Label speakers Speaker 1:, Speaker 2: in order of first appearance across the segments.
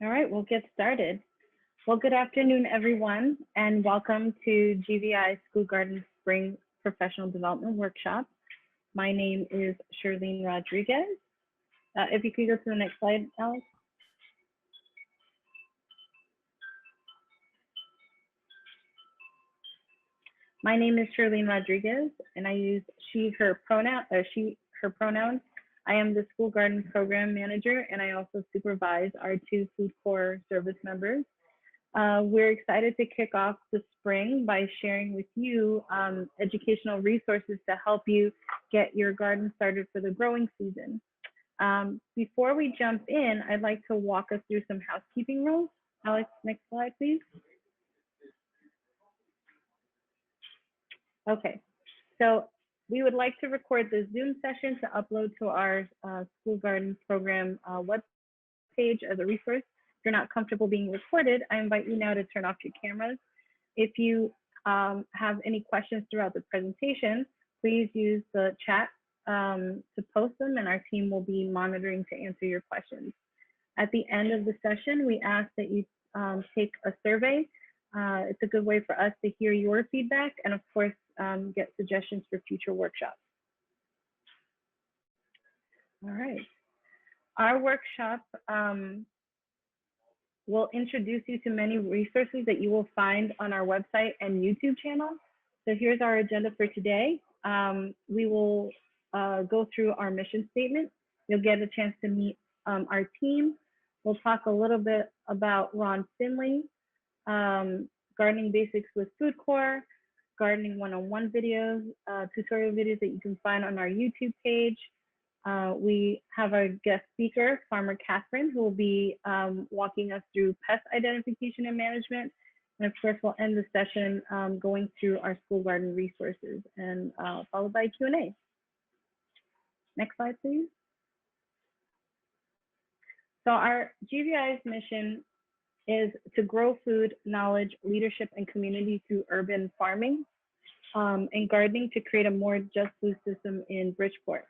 Speaker 1: All right, we'll get started. Well, good afternoon, everyone, and welcome to GVI School Garden Spring Professional Development Workshop. My name is Shirlene Rodriguez. If you could go to the next slide, Alex. My name is Shirlene Rodriguez, and I use her pronouns. I am the school garden program manager, and I also supervise our two food corps service members. We're excited to kick off the spring by sharing with you educational resources to help you get your garden started for the growing season. Before we jump in, I'd like to walk us through some housekeeping rules. Alex, next slide, please. Okay, so we would like to record the Zoom session to upload to our school garden program webpage as a resource. If you're not comfortable being recorded, I invite you now to turn off your cameras. If you have any questions throughout the presentation, please use the chat to post them, and our team will be monitoring to answer your questions. At the end of the session, we ask that you take a survey. It's a good way for us to hear your feedback and, of course, get suggestions for future workshops. All right. Our workshop will introduce you to many resources that you will find on our website and YouTube channel. So here's our agenda for today. We will go through our mission statement. You'll get a chance to meet our team. We'll talk a little bit about Ron Finley, gardening basics with food corps, gardening one-on-one videos, tutorial videos that you can find on our YouTube page. We have our guest speaker, Farmer Catherine, who will be walking us through pest identification and management. And of course, we'll end the session going through our school garden resources and followed by Q&A. Next slide, please. So our GVI's mission is to grow food, knowledge, leadership, and community through urban farming and gardening to create a more just food system in Bridgeport.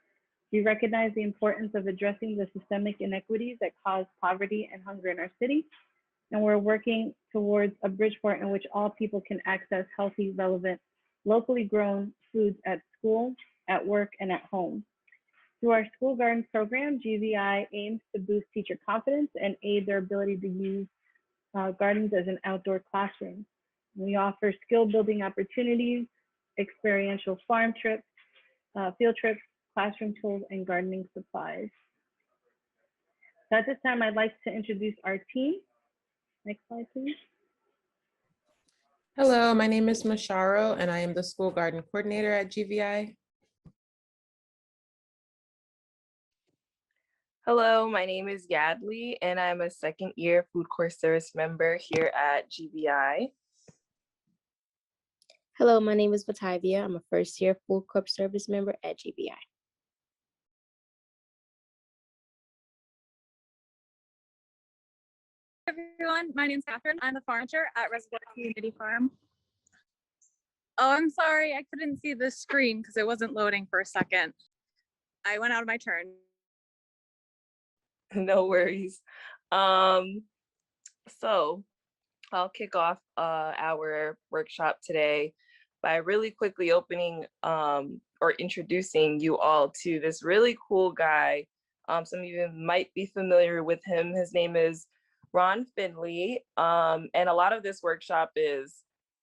Speaker 1: We recognize the importance of addressing the systemic inequities that cause poverty and hunger in our city, and we're working towards a Bridgeport in which all people can access healthy, relevant, locally grown foods at school, at work, and at home. Through our school garden program, GVI aims to boost teacher confidence and aid their ability to use gardens as an outdoor classroom. We offer skill building opportunities, experiential farm trips, field trips, classroom tools, and gardening supplies. So at this time, I'd like to introduce our team. Next slide, please.
Speaker 2: Hello, my name is Masharo, and I am the school garden coordinator at GVI.
Speaker 3: Hello, my name is Yadli, and I'm a second year food corps service member here at GVI.
Speaker 4: Hello, my name is Batavia. I'm a first year food corps service member at GVI.
Speaker 5: Everyone, my name is Catherine. I'm the farm manager at Reservoir Community Farm. Oh, I'm sorry, I couldn't see the screen because it wasn't loading for a second. I went out of my turn.
Speaker 3: No worries. So I'll kick off our workshop today by really quickly opening or introducing you all to this really cool guy. Some of you might be familiar with him. His name is Ron Finley, and a lot of this workshop is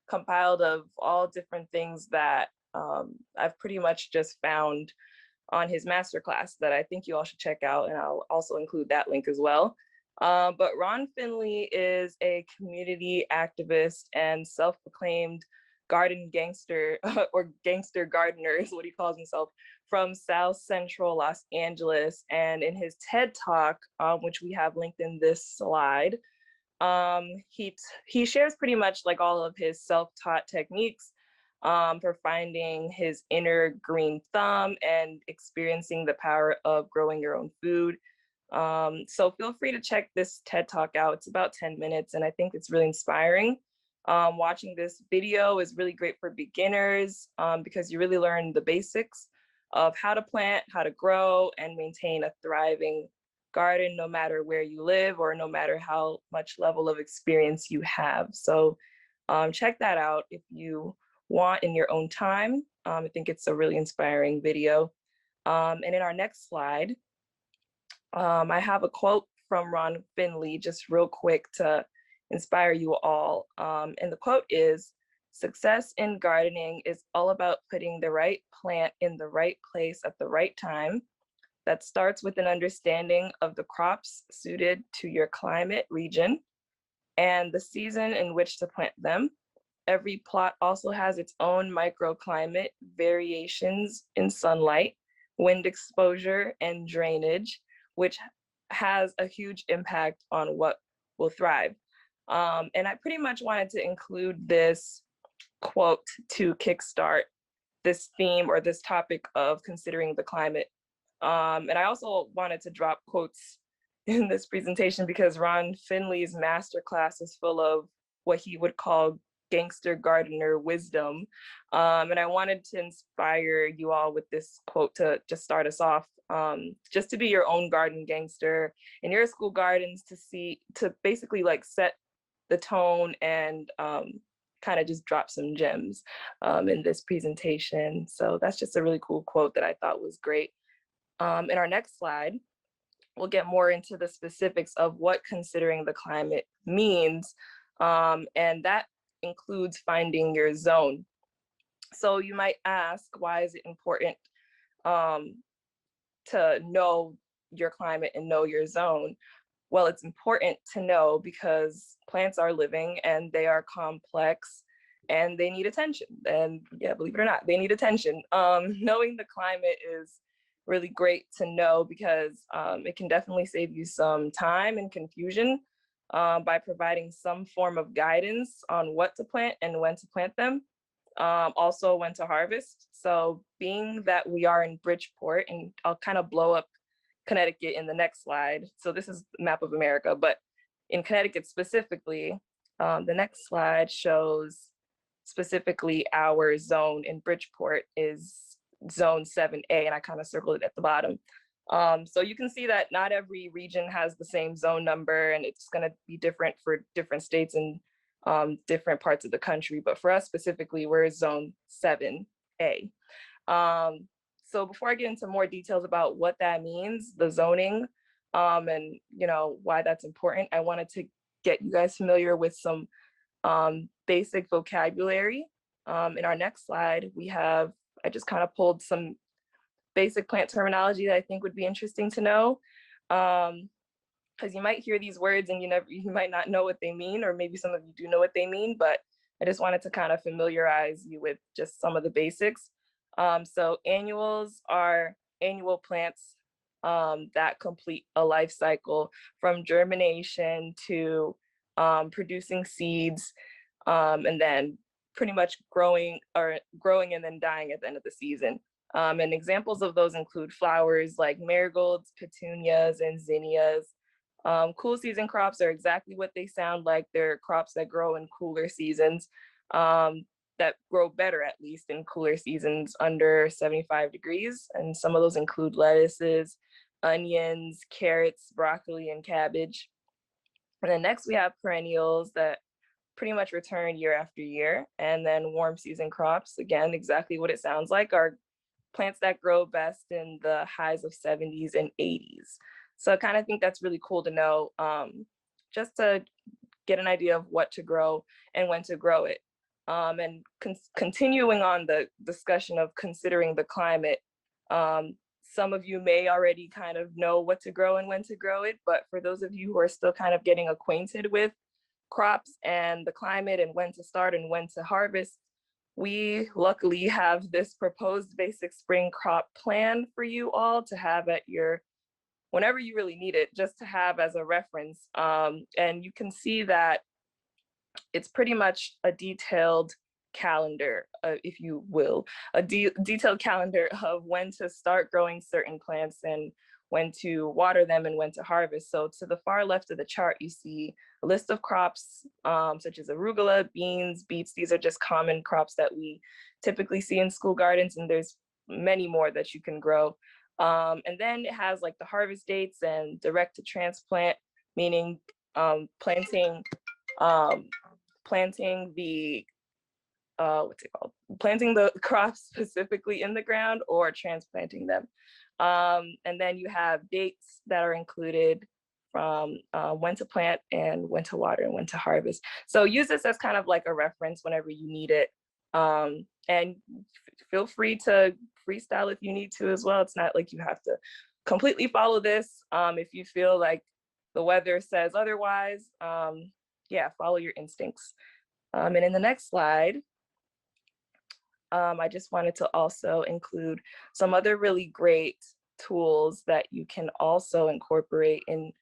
Speaker 3: compiled of all different things that I've pretty much just found on his masterclass that I think you all should check out, and I'll also include that link as well. But Ron Finley is a community activist and self-proclaimed garden gangster or gangster gardener is what he calls himself, from South Central Los Angeles. And in his TED Talk, which we have linked in this slide, he shares pretty much like all of his self-taught techniques for finding his inner green thumb and experiencing the power of growing your own food. So feel free to check this TED Talk out. It's about 10 minutes, and I think it's really inspiring. Watching this video is really great for beginners because you really learn the basics of how to plant, how to grow, and maintain a thriving garden no matter where you live or no matter how much level of experience you have. So check that out if you want in your own time. I think it's a really inspiring video. And in our next slide, I have a quote from Ron Finley, just real quick to inspire you all. And the quote is, "Success in gardening is all about putting the right plant in the right place at the right time. That starts with an understanding of the crops suited to your climate region and the season in which to plant them. Every plot also has its own microclimate, variations in sunlight, wind exposure, and drainage, which has a huge impact on what will thrive." And I pretty much wanted to include this quote to kickstart this theme or this topic of considering the climate. And I also wanted to drop quotes in this presentation because Ron Finley's masterclass is full of what he would call gangster gardener wisdom. And I wanted to inspire you all with this quote to just start us off, just to be your own garden gangster in your school gardens, to basically like set the tone and kind of just drop some gems in this presentation. So that's just a really cool quote that I thought was great. In our next slide, we'll get more into the specifics of what considering the climate means. And that includes finding your zone. So you might ask, why is it important to know your climate and know your zone? Well, it's important to know because plants are living and they are complex and they need attention. And yeah, believe it or not, they need attention. Knowing the climate is really great to know because it can definitely save you some time and confusion by providing some form of guidance on what to plant and when to plant them. Also when to harvest. So being that we are in Bridgeport, and I'll kind of blow up Connecticut in the next slide. So this is the map of America, but in Connecticut specifically, the next slide shows specifically our zone in Bridgeport is zone 7A, and I kind of circled it at the bottom. So you can see that not every region has the same zone number, and it's going to be different for different states and different parts of the country. But for us specifically, we're zone 7A. So before I get into more details about what that means, the zoning, and why that's important, I wanted to get you guys familiar with some basic vocabulary. In our next slide, I just kind of pulled some basic plant terminology that I think would be interesting to know. Because you might hear these words and you might not know what they mean, or maybe some of you do know what they mean, but I just wanted to kind of familiarize you with just some of the basics. So annuals are annual plants that complete a life cycle from germination to producing seeds, and then pretty much growing and then dying at the end of the season. And examples of those include flowers like marigolds, petunias, and zinnias. Cool season crops are exactly what they sound like. They're crops that grow in cooler seasons, that grow better at least in cooler seasons under 75 degrees. And some of those include lettuces, onions, carrots, broccoli, and cabbage. And then next we have perennials that pretty much return year after year. And then warm season crops, again, exactly what it sounds like, are plants that grow best in the highs of 70s and 80s. So I kind of think that's really cool to know, just to get an idea of what to grow and when to grow it. And continuing on the discussion of considering the climate, some of you may already kind of know what to grow and when to grow it, but for those of you who are still kind of getting acquainted with crops and the climate and when to start and when to harvest, we luckily have this proposed basic spring crop plan for you all to have at your, whenever you really need it, just to have as a reference. And you can see that it's pretty much a detailed calendar, if you will, a detailed calendar of when to start growing certain plants and when to water them and when to harvest. So to the far left of the chart, you see a list of crops such as arugula, beans, beets. These are just common crops that we typically see in school gardens, and there's many more that you can grow. And then it has like the harvest dates and direct to transplant, meaning planting planting the what's it called? Planting the crops specifically in the ground or transplanting them. And then you have dates that are included from when to plant and when to water and when to harvest. So use this as kind of like a reference whenever you need it. And feel free to freestyle if you need to as well. It's not like you have to completely follow this. If you feel like the weather says otherwise, yeah, follow your instincts. And in the next slide, I just wanted to also include some other really great tools that you can also incorporate in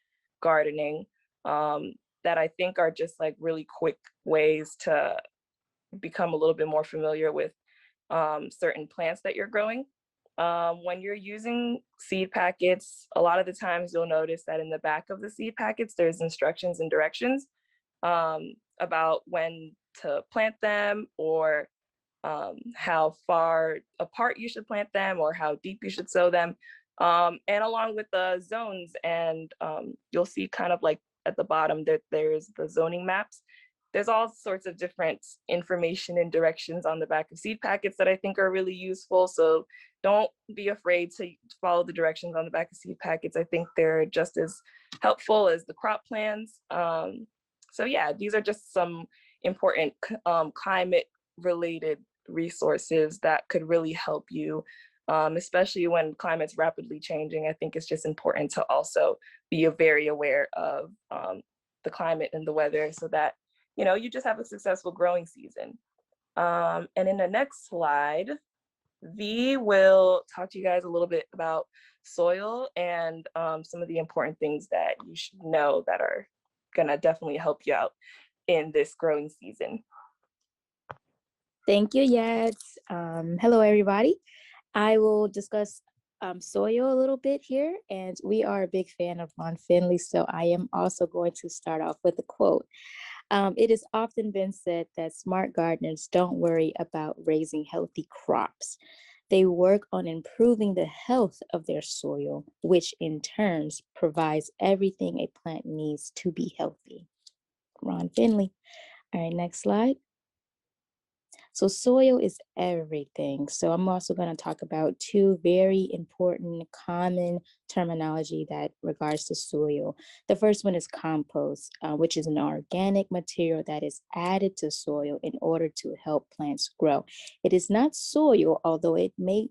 Speaker 3: gardening that I think are just like really quick ways to become a little bit more familiar with certain plants that you're growing. When you're using seed packets, a lot of the times you'll notice that in the back of the seed packets, there's instructions and directions about when to plant them or how far apart you should plant them or how deep you should sow them. And along with the zones, and you'll see kind of like at the bottom that there's the zoning maps. There's all sorts of different information and directions on the back of seed packets that I think are really useful. So don't be afraid to follow the directions on the back of seed packets. I think they're just as helpful as the crop plans. So yeah, these are just some important climate related resources that could really help you, especially when climate's rapidly changing. I think it's just important to also be very aware of the climate and the weather so that, you know, you just have a successful growing season. And in the next slide, V will talk to you guys a little bit about soil and some of the important things that you should know that are gonna definitely help you out in this growing season.
Speaker 4: Thank you, Yads. Hello, everybody. I will discuss soil a little bit here, and we are a big fan of Ron Finley, so I am also going to start off with a quote. It has often been said that smart gardeners don't worry about raising healthy crops. They work on improving the health of their soil, which in turn provides everything a plant needs to be healthy. Ron Finley. All right, next slide. So soil is everything. So I'm also going to talk about two very important common terminology that regards to soil. The first one is compost, which is an organic material that is added to soil in order to help plants grow. It is not soil, although it may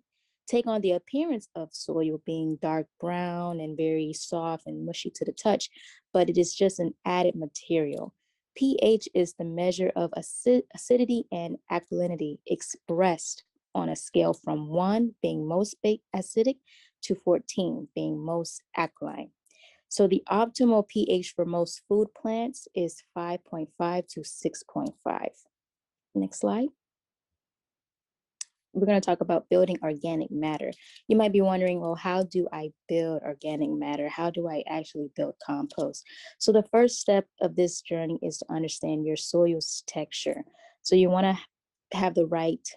Speaker 4: take on the appearance of soil being dark brown and very soft and mushy to the touch, but it is just an added material. pH is the measure of acidity and alkalinity expressed on a scale from 1 being most acidic to 14 being most alkaline. So the optimal pH for most food plants is 5.5 to 6.5. Next slide. We're going to talk about building organic matter. You might be wondering, well, how do I build organic matter? How do I actually build compost? So the first step of this journey is to understand your soil's texture. So you want to have the right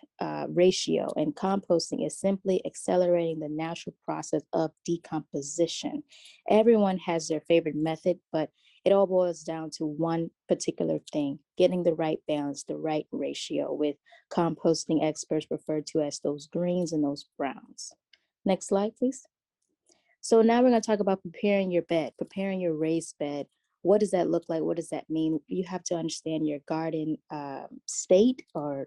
Speaker 4: ratio, and composting is simply accelerating the natural process of decomposition. Everyone has their favorite method, but it all boils down to one particular thing: getting the right balance, the right ratio, with composting experts referred to as those greens and those browns. Next slide, please. So now we're going to talk about preparing your bed, preparing your raised bed. What does that look like? What does that mean? You have to understand your garden state or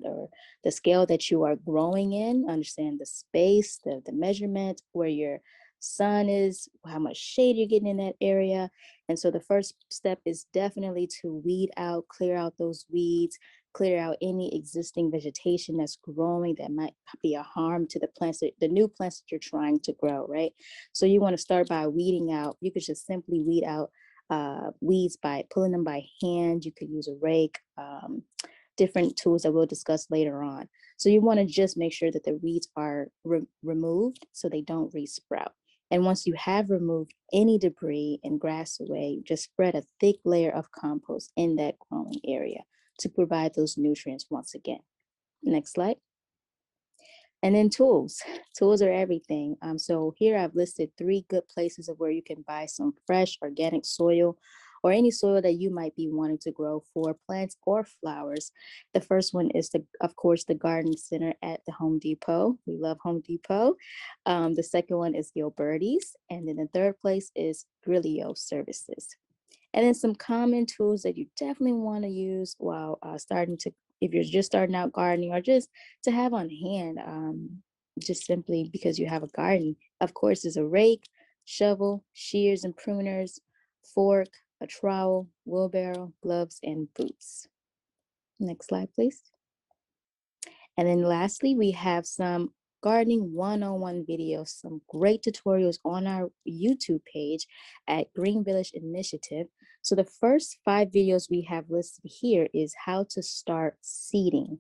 Speaker 4: the scale that you are growing in, understand the space, the measurement, where your sun is, how much shade you're getting in that area. And so the first step is definitely to weed out, clear out those weeds, clear out any existing vegetation that's growing that might be a harm to the plants, the new plants that you're trying to grow, right? So you want to start by weeding out. You could just simply weed out weeds by pulling them by hand. You could use a rake, different tools that we'll discuss later on. So you want to just make sure that the weeds are removed so they don't resprout. And once you have removed any debris and grass away, just spread a thick layer of compost in that growing area to provide those nutrients once again. Next slide. And then tools. Tools are everything. So here I've listed 3 good places of where you can buy some fresh organic soil or any soil that you might be wanting to grow for plants or flowers. The first one is, of course, the garden center at the Home Depot. We love Home Depot. The second one is Gilberti's. And then the third place is Grillo Services. And then some common tools that you definitely want to use while if you're just starting out gardening, or just to have on hand, just simply because you have a garden. Of course, is a rake, shovel, shears and pruners, fork, a trowel, wheelbarrow, gloves, and boots. Next slide, please. And then lastly, we have some gardening 101 videos, some great tutorials on our YouTube page at Green Village Initiative. So the first 5 videos we have listed here is how to start seeding.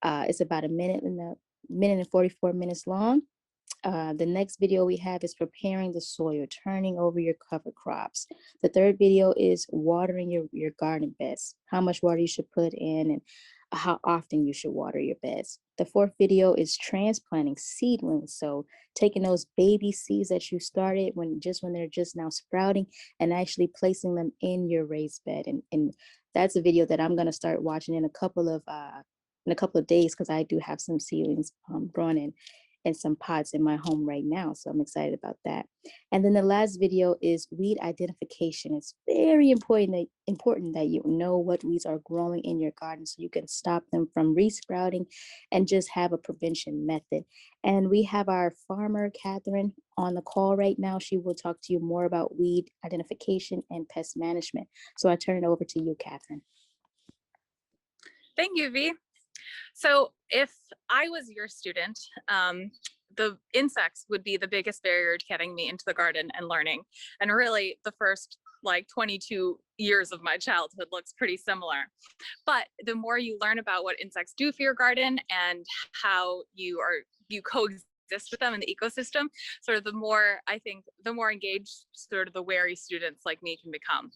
Speaker 4: It's about a minute and 44 minutes long. The next video we have is preparing the soil, turning over your cover crops. The third video is watering your garden beds, how much water you should put in and how often you should water your beds. The fourth video is transplanting seedlings. So taking those baby seeds that you started when they're just now sprouting and actually placing them in your raised bed. And that's a video that I'm going to start watching in a couple of days, because I do have some seedlings growing in some pots in my home right now. So I'm excited about that. And then the last video is weed identification. It's very important that you know what weeds are growing in your garden so you can stop them from resprouting and just have a prevention method. And we have our farmer, Catherine, on the call right now. She will talk to you more about weed identification and pest management. So I turn it over to you, Catherine.
Speaker 5: Thank you, V. So if I was your student, the insects would be the biggest barrier to getting me into the garden and learning. And really the first 22 years of my childhood looks pretty similar. But the more you learn about what insects do for your garden and how you coexist with them in the ecosystem, sort of the more engaged sort of the wary students like me can become.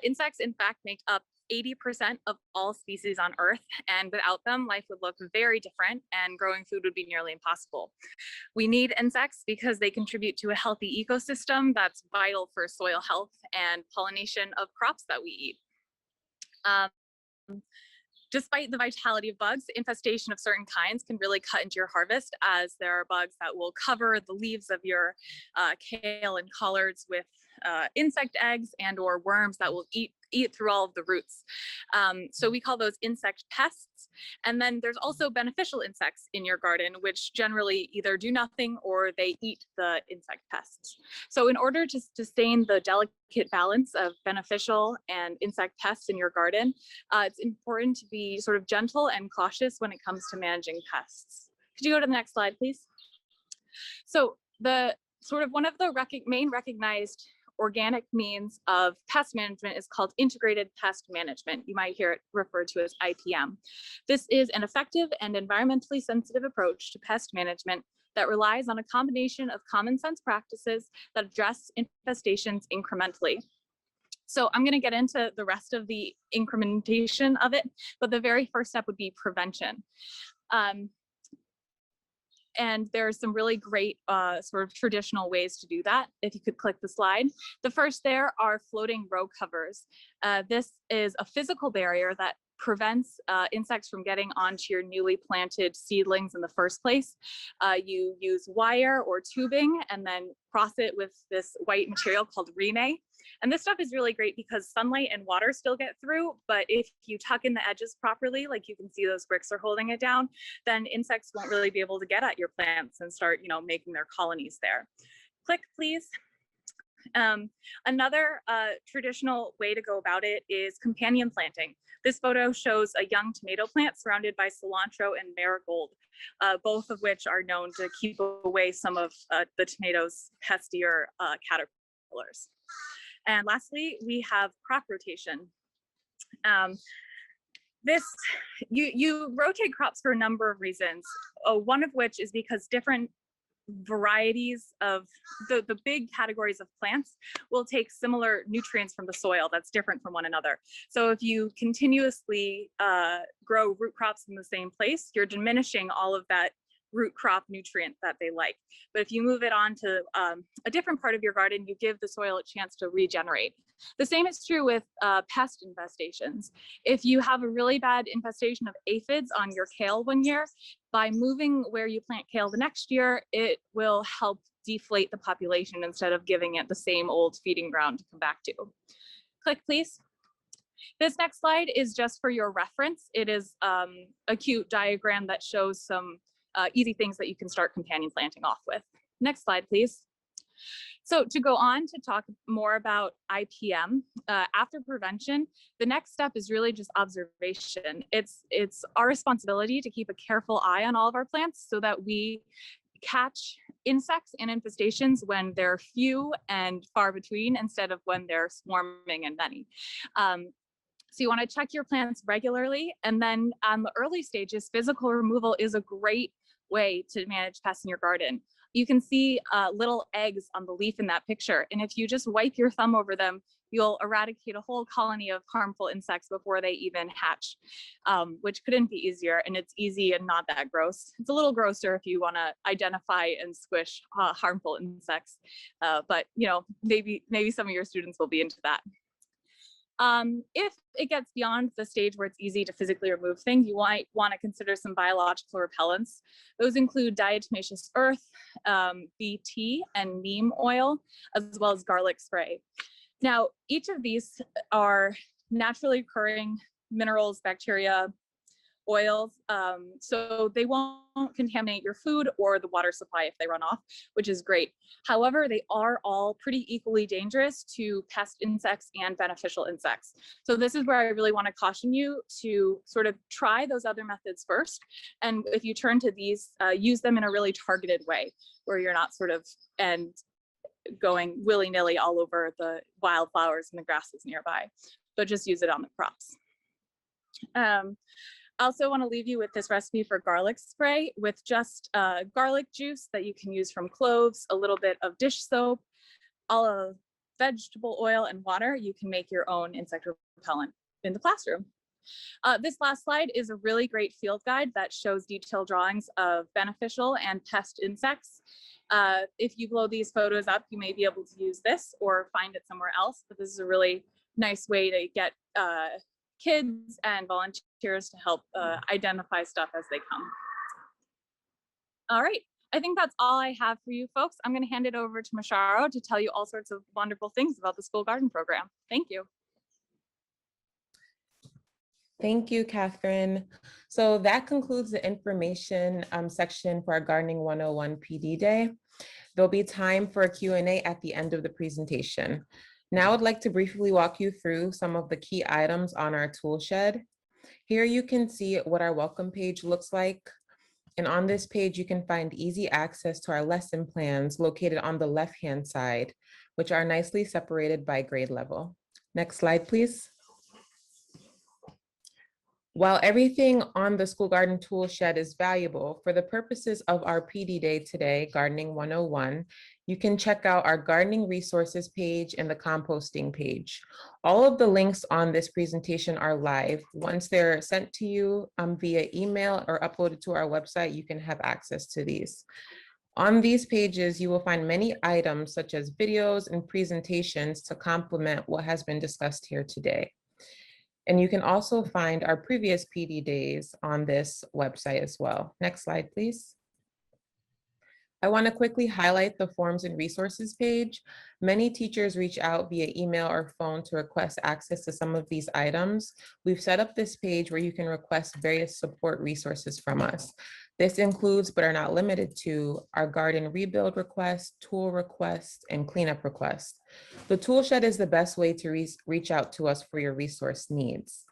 Speaker 5: Insects, in fact, make up 80% of all species on Earth, and without them, life would look very different and growing food would be nearly impossible. We need insects because they contribute to a healthy ecosystem that's vital for soil health and pollination of crops that we eat. Despite the vitality of bugs, infestation of certain kinds can really cut into your harvest, as there are bugs that will cover the leaves of your kale and collards with insect eggs and or worms that will eat through all of the roots. So we call those insect pests. And then there's also beneficial insects in your garden, which generally either do nothing or they eat the insect pests. So in order to sustain the delicate balance of beneficial and insect pests in your garden, it's important to be sort of gentle and cautious when it comes to managing pests. Could you go to the next slide, please? So the sort of one of the main recognized organic means of pest management is called integrated pest management. You might hear it referred to as IPM. This is an effective and environmentally sensitive approach to pest management that relies on a combination of common sense practices that address infestations incrementally. So I'm going to get into the rest of the incrementation of it, but the very first step would be prevention. And there's some really great sort of traditional ways to do that. If you could click the slide. The first there are floating row covers. This is a physical barrier that prevents insects from getting onto your newly planted seedlings in the first place. You use wire or tubing and then cross it with this white material called rene. And this stuff is really great because sunlight and water still get through, but if you tuck in the edges properly, like you can see those bricks are holding it down, then insects won't really be able to get at your plants and start, making their colonies there. Click, please. Another traditional way to go about it is companion planting. This photo shows a young tomato plant surrounded by cilantro and marigold, both of which are known to keep away some of the tomatoes' pestier caterpillars. And lastly, we have crop rotation. You rotate crops for a number of reasons. One of which is because different varieties of the big categories of plants will take similar nutrients from the soil that's different from one another. So if you continuously grow root crops in the same place, you're diminishing all of that root crop nutrient that they like. But if you move it on to a different part of your garden, you give the soil a chance to regenerate. The same is true with pest infestations. If you have a really bad infestation of aphids on your kale one year, by moving where you plant kale the next year, it will help deflate the population instead of giving it the same old feeding ground to come back to. Click, please. This next slide is just for your reference. It is a cute diagram that shows some easy things that you can start companion planting off with. Next slide, please. So to go on to talk more about IPM, after prevention, the next step is really just observation. It's our responsibility to keep a careful eye on all of our plants so that we catch insects and infestations when they're few and far between instead of when they're swarming and many. So you want to check your plants regularly. And then on the early stages, physical removal is a great way to manage pests in your garden. You can see little eggs on the leaf in that picture. And if you just wipe your thumb over them, you'll eradicate a whole colony of harmful insects before they even hatch, which couldn't be easier. And it's easy and not that gross. It's a little grosser if you want to identify and squish harmful insects. But you know, maybe some of your students will be into that. If it gets beyond the stage where it's easy to physically remove things, you might want to consider some biological repellents. Those include diatomaceous earth, BT, and neem oil, as well as garlic spray. Now, each of these are naturally occurring minerals, bacteria, oils, so they won't contaminate your food or the water supply if they run off, which is great. However, they are all pretty equally dangerous to pest insects and beneficial insects. So this is where I really want to caution you to sort of try those other methods first. And if you turn to these, use them in a really targeted way where you're not sort of going willy-nilly all over the wildflowers and the grasses nearby, but just use it on the crops. I also want to leave you with this recipe for garlic spray with just garlic juice that you can use from cloves, a little bit of dish soap, olive vegetable oil, and water. You can make your own insect repellent in the classroom. This last slide is a really great field guide that shows detailed drawings of beneficial and pest insects. If you blow these photos up, you may be able to use this or find it somewhere else, but this is a really nice way to get kids and volunteers to help identify stuff as they come. All right, I think that's all I have for you folks. I'm going to hand it over to Masharo to tell you all sorts of wonderful things about the school garden program. Thank you.
Speaker 2: Thank you, Catherine. So that concludes the information section for our Gardening 101 PD Day. There'll be time for a Q&A at the end of the presentation. Now I'd like to briefly walk you through some of the key items on our tool shed. Here you can see what our welcome page looks like. And on this page, you can find easy access to our lesson plans located on the left-hand side, which are nicely separated by grade level. Next slide, please. While everything on the school garden tool shed is valuable, for the purposes of our PD Day today, Gardening 101, you can check out our gardening resources page and the composting page. All of the links on this presentation are live. Once they're sent to you via email or uploaded to our website, you can have access to these. On these pages, you will find many items such as videos and presentations to complement what has been discussed here today. And you can also find our previous PD days on this website as well. Next slide, please. I want to quickly highlight the forms and resources page. Many teachers reach out via email or phone to request access to some of these items. We've set up this page where you can request various support resources from us. This includes, but are not limited to, our garden rebuild requests, tool requests, and cleanup requests. The tool shed is the best way to reach out to us for your resource needs.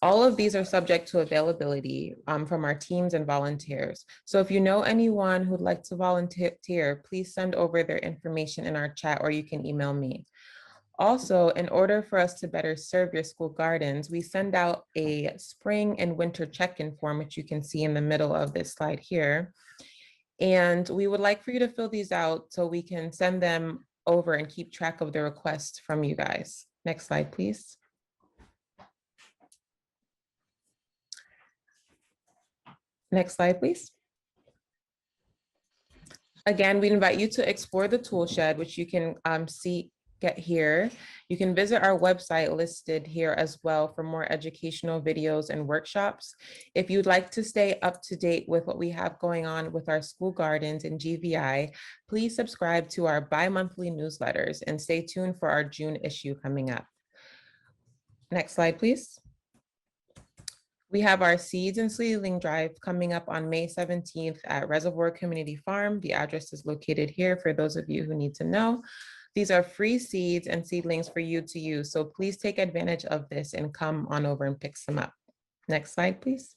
Speaker 2: All of these are subject to availability from our teams and volunteers. So if you know anyone who'd like to volunteer, please send over their information in our chat or you can email me. Also, in order for us to better serve your school gardens, we send out a spring and winter check-in form, which you can see in the middle of this slide here. And we would like for you to fill these out so we can send them over and keep track of the requests from you guys. Next slide, please. Next slide, please. Again, we invite you to explore the tool shed, which you can get here. You can visit our website listed here as well for more educational videos and workshops. If you'd like to stay up to date with what we have going on with our school gardens and GVI, please subscribe to our bi-monthly newsletters and stay tuned for our June issue coming up. Next slide, please. We have our seeds and seedling drive coming up on May 17th at Reservoir Community Farm. The address is located here for those of you who need to know. These are free seeds and seedlings for you to use, so please take advantage of this and come on over and pick some up. Next slide, please.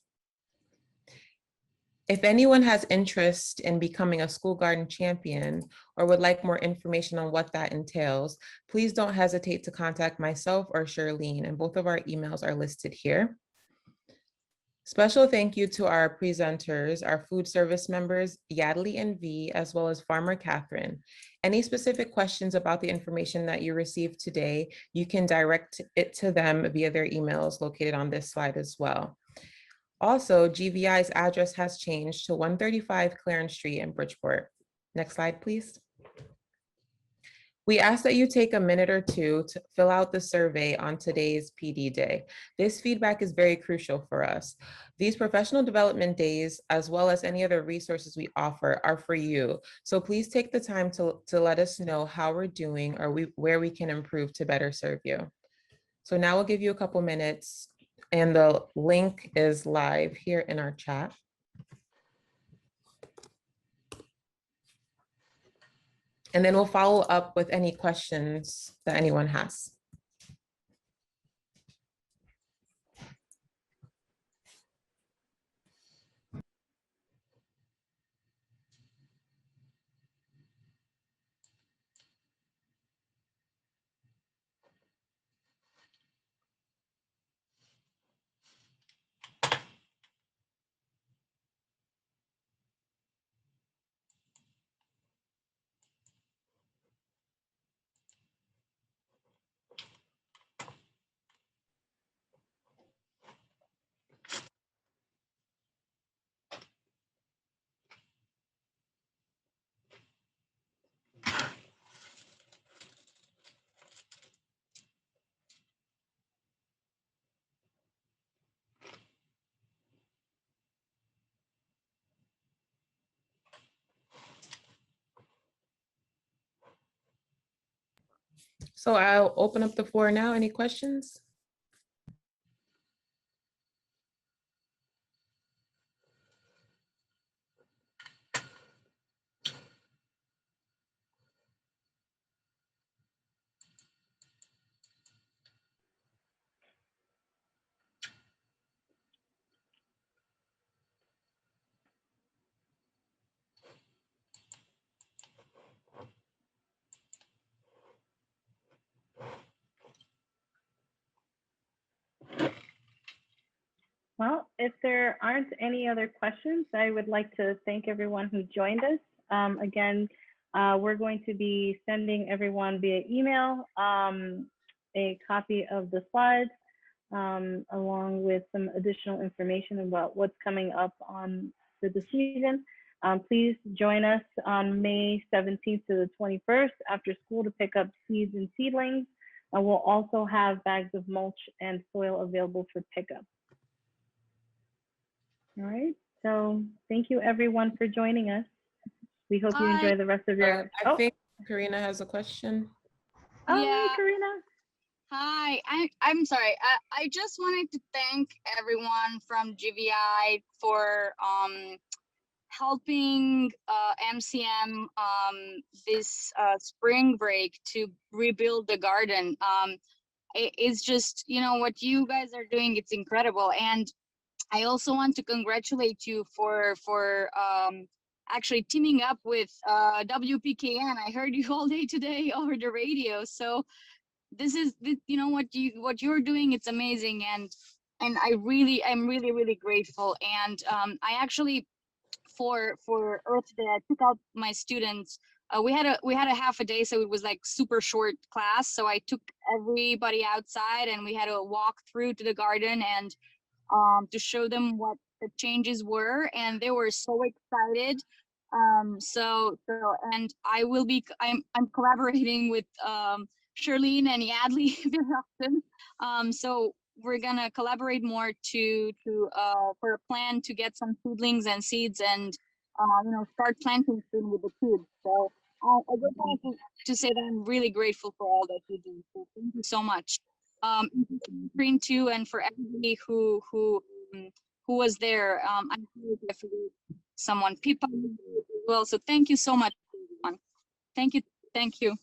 Speaker 2: If anyone has interest in becoming a school garden champion or would like more information on what that entails, please don't hesitate to contact myself or Charlene, and both of our emails are listed here. Special thank you to our presenters, our food service members, Yadley and V, as well as Farmer Catherine. Any specific questions about the information that you received today, you can direct it to them via their emails located on this slide as well. Also, GVI's address has changed to 135 Clarence Street in Bridgeport. Next slide, please. We ask that you take a minute or two to fill out the survey on today's PD Day. This feedback is very crucial for us. These professional development days, as well as any other resources we offer, are for you. So please take the time to let us know how we're doing or where we can improve to better serve you. So now we'll give you a couple minutes, and the link is live here in our chat. And then we'll follow up with any questions that anyone has. So I'll open up the floor now. Any questions?
Speaker 1: Well, if there aren't any other questions, I would like to thank everyone who joined us. Again, we're going to be sending everyone via email a copy of the slides along with some additional information about what's coming up on for the season. Please join us on May 17th to the 21st after school to pick up seeds and seedlings. We'll also have bags of mulch and soil available for pickup. All right, so thank you everyone for joining us. We hope you enjoy the rest of your.
Speaker 2: I think Karina has a question.
Speaker 1: Oh,
Speaker 6: Yeah.
Speaker 1: hey, Karina.
Speaker 6: Hi, I'm sorry. I just wanted to thank everyone from GVI for helping MCM this spring break to rebuild the garden. It's just, you know, what you guys are doing, it's incredible. And I also want to congratulate you for actually teaming up with WPKN. I heard you all day today over the radio. So this is, you know, what you're doing. It's amazing, and I'm really grateful. And I actually for Earth Day, I took out my students. We had a half a day, so it was like super short class. So I took everybody outside, and we had a walk through to the garden and to show them what the changes were, and they were so excited. And I'm collaborating with Charlene and Yadley very often. So we're gonna collaborate more for a plan to get some seedlings and seeds and start planting soon with the kids. So I just wanted to say that I'm really grateful for all that you do. So thank you so much. Green too, and for everybody who was there. I forget someone, people as well. So thank you so much, everyone. Thank you, thank you.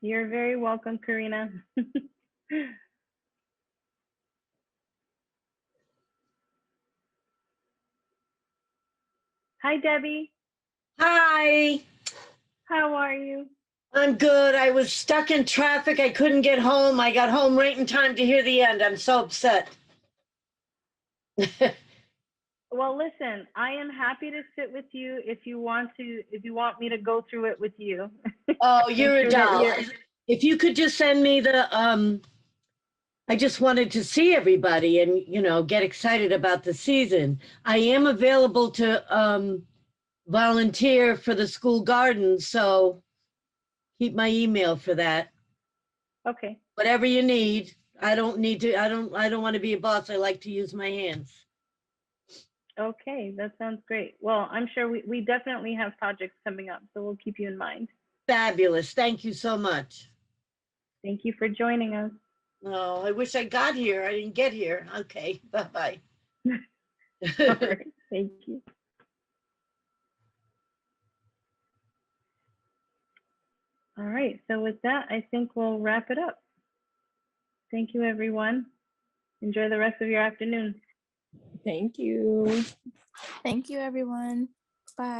Speaker 1: You're very welcome, Karina. Hi, Debbie.
Speaker 7: Hi,
Speaker 1: How are you?
Speaker 7: I'm good. I was stuck in traffic. I couldn't get home. I got home right in time to hear the end. I'm so upset.
Speaker 1: Well, listen, I am happy to sit with you if you want me to go through it with you.
Speaker 7: Oh, you're a
Speaker 1: sure that
Speaker 7: doll.
Speaker 1: you're-
Speaker 7: If you could just send me I just wanted to see everybody and, get excited about the season. I am available to volunteer for the school garden, so keep my email for that.
Speaker 1: Okay.
Speaker 7: Whatever you need. I don't want to be a boss. I like to use my hands.
Speaker 1: Okay, that sounds great. Well, I'm sure we definitely have projects coming up, so we'll keep you in mind.
Speaker 7: Fabulous. Thank you so much.
Speaker 1: Thank you for joining us.
Speaker 7: Oh, I wish I got here. I didn't get here. Okay, bye-bye.
Speaker 1: All right, thank you. All right, so with that, I think we'll wrap it up. Thank you, everyone. Enjoy the rest of your afternoon.
Speaker 3: Thank you.
Speaker 4: Thank you, everyone. Bye.